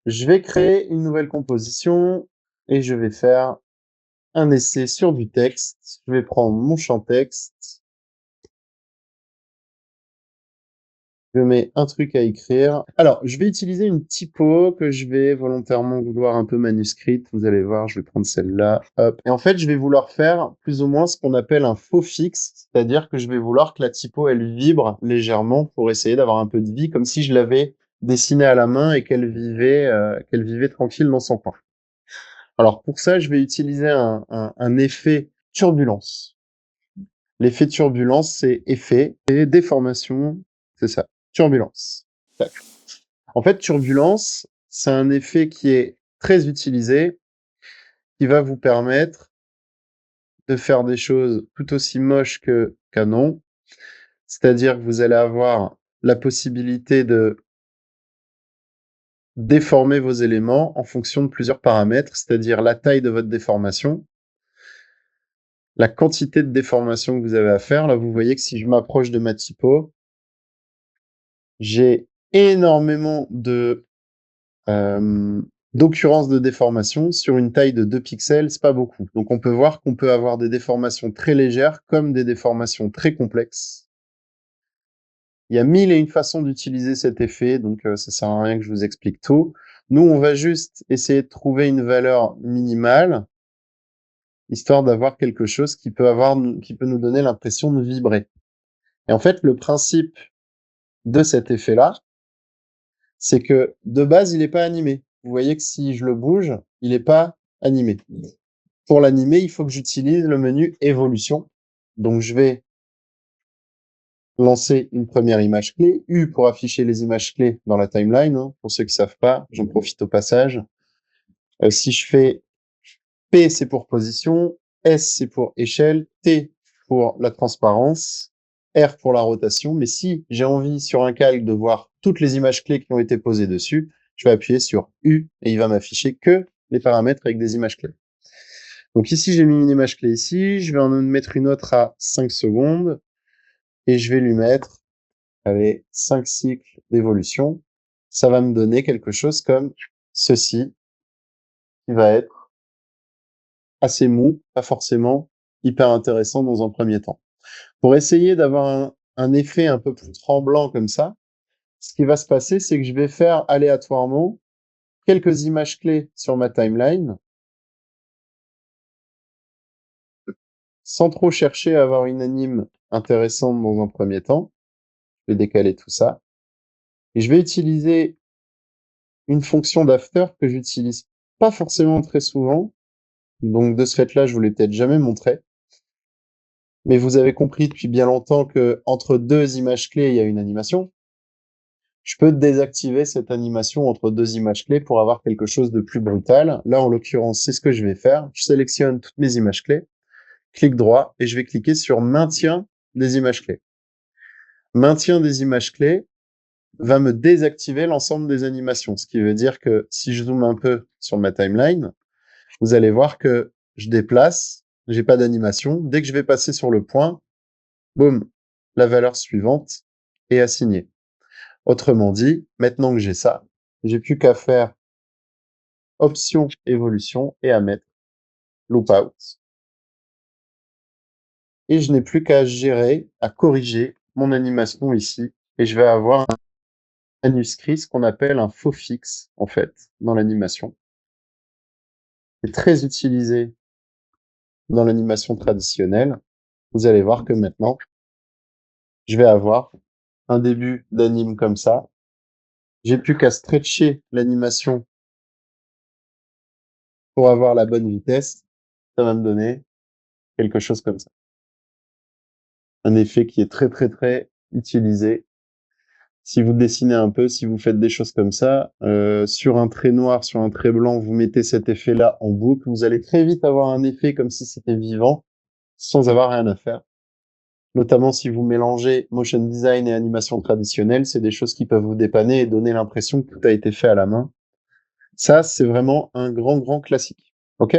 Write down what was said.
je vais créer une nouvelle composition et je vais faire un essai sur du texte. Je vais prendre mon champ texte. Je mets un truc à écrire. Alors, je vais utiliser une typo que je vais volontairement vouloir un peu manuscrite. Vous allez voir, je vais prendre celle-là. Hop. Et en fait, je vais vouloir faire plus ou moins ce qu'on appelle un faux fixe. C'est-à-dire que je vais vouloir que la typo, elle vibre légèrement pour essayer d'avoir un peu de vie, comme si je l'avais dessinée à la main et qu'elle vivait tranquille dans son coin. Alors, pour ça, je vais utiliser un effet turbulence. L'effet turbulence, c'est effet et déformation. C'est ça. Turbulence. Tac. En fait, turbulence, c'est un effet qui est très utilisé, qui va vous permettre de faire des choses tout aussi moches que canon. C'est-à-dire que vous allez avoir la possibilité de déformer vos éléments en fonction de plusieurs paramètres, c'est-à-dire la taille de votre déformation, la quantité de déformation que vous avez à faire. Là, vous voyez que si je m'approche de ma typo, j'ai énormément d'occurrence de déformation sur une taille de 2 pixels, c'est pas beaucoup. Donc on peut voir qu'on peut avoir des déformations très légères comme des déformations très complexes. Il y a 1001 façons d'utiliser cet effet, donc ça sert à rien que je vous explique tout. Nous, on va juste essayer de trouver une valeur minimale, histoire d'avoir quelque chose qui peut nous donner l'impression de vibrer. Et en fait, le principe de cet effet-là, c'est que de base, il n'est pas animé. Vous voyez que si je le bouge, il n'est pas animé. Pour l'animer, il faut que j'utilise le menu évolution. Donc, je vais lancer une première image clé, U pour afficher les images clés dans la timeline. Hein. Pour ceux qui savent pas, j'en profite au passage. Si je fais P, c'est pour position, S, c'est pour échelle, T pour la transparence, R pour la rotation. Mais si j'ai envie sur un calque de voir toutes les images clés qui ont été posées dessus, je vais appuyer sur U et il va m'afficher que les paramètres avec des images clés. Donc ici, j'ai mis une image clé ici, je vais en mettre une autre à 5 secondes et je vais lui mettre, allez, 5 cycles d'évolution. Ça va me donner quelque chose comme ceci, qui va être assez mou, pas forcément hyper intéressant dans un premier temps. Pour essayer d'avoir un effet un peu plus tremblant comme ça, ce qui va se passer, c'est que je vais faire aléatoirement quelques images clés sur ma timeline, sans trop chercher à avoir une anime intéressante dans un premier temps. Je vais décaler tout ça. Et je vais utiliser une fonction d'after que j'utilise pas forcément très souvent. Donc, de ce fait-là, je vous l'ai peut-être jamais montré. Mais vous avez compris depuis bien longtemps que entre deux images clés, il y a une animation. Je peux désactiver cette animation entre deux images clés pour avoir quelque chose de plus brutal. Là, en l'occurrence, c'est ce que je vais faire. Je sélectionne toutes mes images clés, clic droit, et je vais cliquer sur maintien des images clés. Maintien des images clés va me désactiver l'ensemble des animations. Ce qui veut dire que si je zoome un peu sur ma timeline, vous allez voir que je déplace, j'ai pas d'animation. Dès que je vais passer sur le point, boum, la valeur suivante est assignée. Autrement dit, maintenant que j'ai ça, j'ai plus qu'à faire option évolution et à mettre loop out. Et je n'ai plus qu'à gérer, à corriger mon animation ici. Et je vais avoir un manuscrit, ce qu'on appelle un faux fixe, en fait, dans l'animation. C'est très utilisé dans l'animation traditionnelle. Vous allez voir que maintenant, je vais avoir un début d'anime comme ça. J'ai plus qu'à stretcher l'animation pour avoir la bonne vitesse. Ça va me donner quelque chose comme ça. Un effet qui est très, très, très utilisé. Si vous dessinez un peu, si vous faites des choses comme ça, sur un trait noir, sur un trait blanc, vous mettez cet effet-là en boucle, vous allez très vite avoir un effet comme si c'était vivant, sans avoir rien à faire. Notamment si vous mélangez motion design et animation traditionnelle, c'est des choses qui peuvent vous dépanner et donner l'impression que tout a été fait à la main. Ça, c'est vraiment un grand, grand classique. OK ?